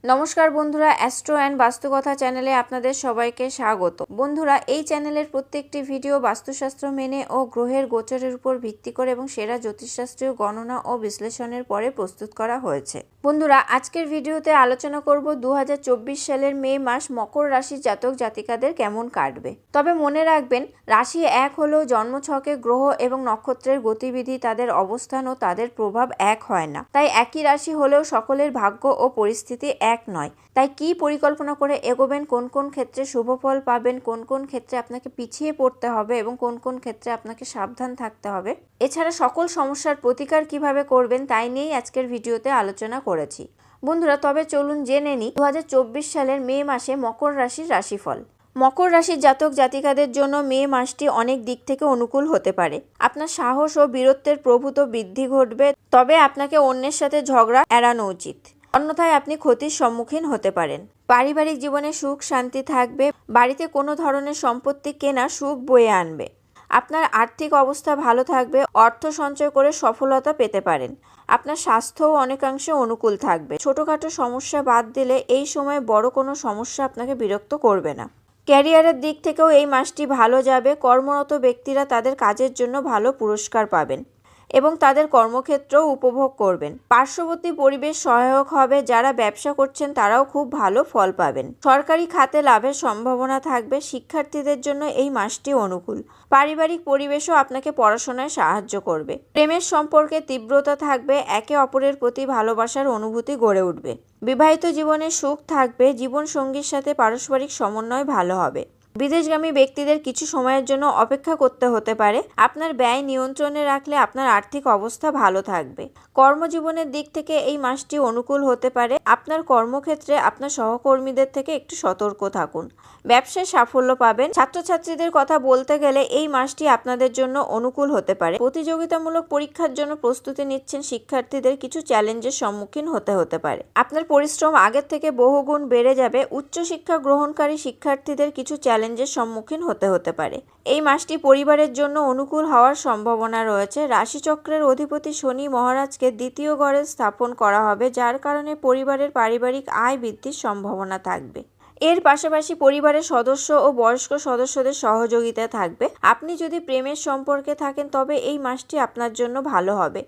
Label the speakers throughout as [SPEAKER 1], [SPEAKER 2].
[SPEAKER 1] নমস্কার বন্ধুরা, astro and বাস্তুকথা চ্যানেলে আপনাদের সবাইকে স্বাগত। বন্ধুরা, এই চ্যানেলের প্রত্যেকটি ভিডিও বাস্তুশাস্ত্র মেনে ও গ্রহের গোচরের উপর ভিত্তি করে এবং সেরা জ্যোতিষশাস্ত্রীয় গণনা ও বিশ্লেষণের পরে প্রস্তুত করা হয়েছে। বন্ধুরা, আজকের ভিডিওতে আলোচনা করব 2024 সালের মে মাস মকর রাশির জাতক জাতিকাদের কেমন কাটবে। তবে মনে রাখবেন, রাশি এক হলেও জন্মছকে গ্রহ এবং নক্ষত্রের গতিবিধি, তাদের অবস্থান ও তাদের প্রভাব এক হয় না। তাই একই রাশি হলেও সকলের ভাগ্য ও পরিস্থিতি এক নয়। তাই কি পরিকল্পনা করে এগোবেন, কোন কোন ক্ষেত্রে শুভ ফল পাবেন, কোন কোন ক্ষেত্রে আপনাকে পিছিয়ে পড়তে হবে এবং কোন কোন ক্ষেত্রে আপনাকে সাবধান থাকতে হবে, এছাড়া সকল সমস্যার প্রতিকার কিভাবে করবেন, তাই নিয়েই আজকের ভিডিওতে আলোচনা করেছি। বন্ধুরা, তবে চলুন জেনে নিই 2024 সালের মে মাসে মকর রাশির রাশিফল। মকর রাশির জাতক জাতিকাদের জন্য মে মাসটি অনেক দিক থেকে অনুকূল হতে পারে। আপনার সাহস ও বীরত্বের প্রভূত বৃদ্ধি ঘটবে, তবে আপনাকে অন্যের সাথে ঝগড়া এড়ানো উচিত, অন্যথায় আপনি ক্ষতির সম্মুখীন হতে পারেন। পারিবারিক জীবনে সুখ শান্তি থাকবে। বাড়িতে কোনো ধরনের সম্পত্তি কেনা সুখ বয়ে আনবে। আপনার আর্থিক অবস্থা ভালো থাকবে, অর্থ সঞ্চয় করে সফলতা পেতে পারেন। আপনার স্বাস্থ্যও অনেকাংশে অনুকূল থাকবে। ছোটোখাটো সমস্যা বাদ দিলে এই সময় বড় কোনো সমস্যা আপনাকে বিরক্ত করবে না। ক্যারিয়ারের দিক থেকেও এই মাসটি ভালো যাবে। কর্মরত ব্যক্তিরা তাদের কাজের জন্য ভালো পুরস্কার পাবেন এবং তাদের কর্মক্ষেত্রও উপভোগ করবেন। পার্শ্ববর্তী পরিবেশ সহায়ক হবে। যারা ব্যবসা করছেন তারাও খুব ভালো ফল পাবেন। সরকারি খাতে লাভের সম্ভাবনা থাকবে। শিক্ষার্থীদের জন্য এই মাসটি অনুকূল। পারিবারিক পরিবেশও আপনাকে পড়াশোনায় সাহায্য করবে। প্রেমের সম্পর্কে তীব্রতা থাকবে। একে অপরের প্রতি ভালোবাসার অনুভূতি গড়ে উঠবে। বিবাহিত জীবনে সুখ থাকবে। জীবন সঙ্গীর সাথে পারস্পরিক সমন্বয় ভালো হবে। বিদেশগামী ব্যক্তিদের কিছু সময়ের জন্য অপেক্ষা করতে হতে পারে। আপনার ব্যয় নিয়ন্ত্রণে রাখলে আপনার আর্থিক অবস্থা ভালো থাকবে। কর্মজীবনের দিক থেকে এই মাসটি অনুকূল হতে পারে। আপনার কর্মক্ষেত্রে আপনার সহকর্মীদের থেকে একটু সতর্ক থাকুন। ব্যবসায় সাফল্য পাবেন। ছাত্রছাত্রীদের কথা বলতে গেলে এই মাসটি আপনাদের জন্য অনুকূল হতে পারে। প্রতিযোগিতামূলক পরীক্ষার জন্য প্রস্তুতি নিচ্ছেন শিক্ষার্থীদের কিছু চ্যালেঞ্জের সম্মুখীন হতে পারে। আপনার পরিশ্রম আগের থেকে বহুগুণ বেড়ে যাবে। উচ্চশিক্ষা গ্রহণকারী শিক্ষার্থীদের কিছু চ্যালেঞ্জের সম্মুখীন হতে পারে। এই মাসটি পরিবারের জন্য অনুকূল হওয়ার সম্ভাবনা রয়েছে। রাশিচক্রের অধিপতি শনি মহারাজকে দ্বিতীয় ঘরে স্থাপন করা হবে, যার কারণে পরিবারের পারিবারিক আয় বৃদ্ধির সম্ভাবনা থাকবে। এর পাশাপাশি পরিবারের সদস্য ও বয়স্ক সদস্যদের সহযোগিতা থাকবে। আপনি যদি প্রেমের সম্পর্কে থাকেন তবে এই মাসটি আপনার জন্য ভালো হবে।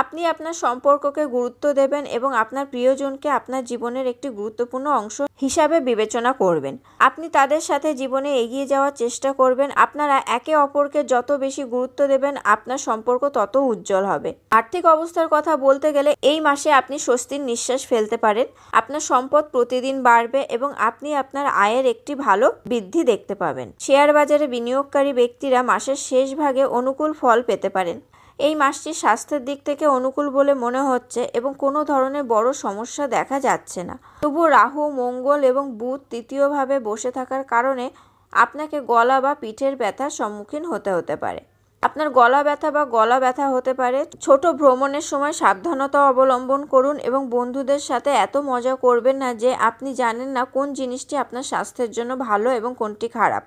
[SPEAKER 1] আপনি আপনার সম্পর্ককে গুরুত্ব দেবেন এবং আপনার প্রিয়জনকে আপনার জীবনের একটি গুরুত্বপূর্ণ অংশ হিসাবে বিবেচনা করবেন। আপনি তাদের সাথে জীবনে এগিয়ে যাওয়ার চেষ্টা করবেন। আপনারা একে অপরকে যত বেশি গুরুত্ব দেবেন, আপনার সম্পর্ক তত উজ্জ্বল হবে। আর্থিক অবস্থার কথা বলতে গেলে এই মাসে আপনি স্বস্তির নিঃশ্বাস ফেলতে পারেন। আপনার সম্পদ প্রতিদিন বাড়বে এবং আপনি আপনার আয়ের একটি ভালো বৃদ্ধি দেখতে পাবেন। শেয়ার বাজারে বিনিয়োগকারী ব্যক্তিরা মাসের শেষ ভাগে অনুকূল ফল পেতে পারেন। এই মাসটি স্বাস্থ্যের দিক থেকে অনুকূল বলে মনে হচ্ছে এবং কোনো ধরনের বড় সমস্যা দেখা যাচ্ছে না। তবুও রাহু, মঙ্গল এবং বুধ তৃতীয়ভাবে বসে থাকার কারণে আপনাকে গলা বা পিঠের ব্যথার সম্মুখীন হতে পারে। আপনার গলা ব্যথা হতে পারে। ছোট ভ্রমণের সময় সাবধানতা অবলম্বন করুন এবং বন্ধুদের সাথে এত মজা করবেন না যে আপনি জানেন না কোন জিনিসটি আপনার স্বাস্থ্যের জন্য ভালো এবং কোনটি খারাপ।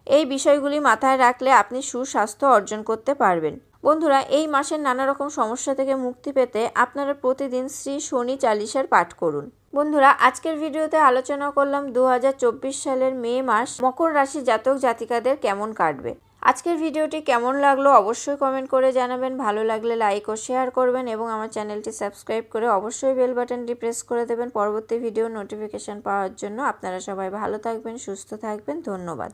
[SPEAKER 1] এই বিষয়গুলি মাথায় রাখলে আপনি সুস্বাস্থ্য অর্জন করতে পারবেন। বন্ধুরা, এই মাসের নানা রকম সমস্যা থেকে মুক্তি পেতে আপনারা প্রতিদিন শ্রী শনি চালিসার পাঠ করুন। বন্ধুরা, আজকের ভিডিওতে আলোচনা করলাম 2024 সালের মে মাস মকর রাশি জাতক জাতিকাদের কেমন কাটবে। আজকের ভিডিওটি কেমন লাগলো অবশ্যই কমেন্ট করে জানাবেন। ভালো লাগলে লাইক ও শেয়ার করবেন এবং আমার চ্যানেলটি সাবস্ক্রাইব করে অবশ্যই বেল বাটনটি প্রেস করে দেবেন পরবর্তী ভিডিও নোটিফিকেশন পাওয়ার জন্য। আপনারা সবাই ভালো থাকবেন, সুস্থ থাকবেন। ধন্যবাদ।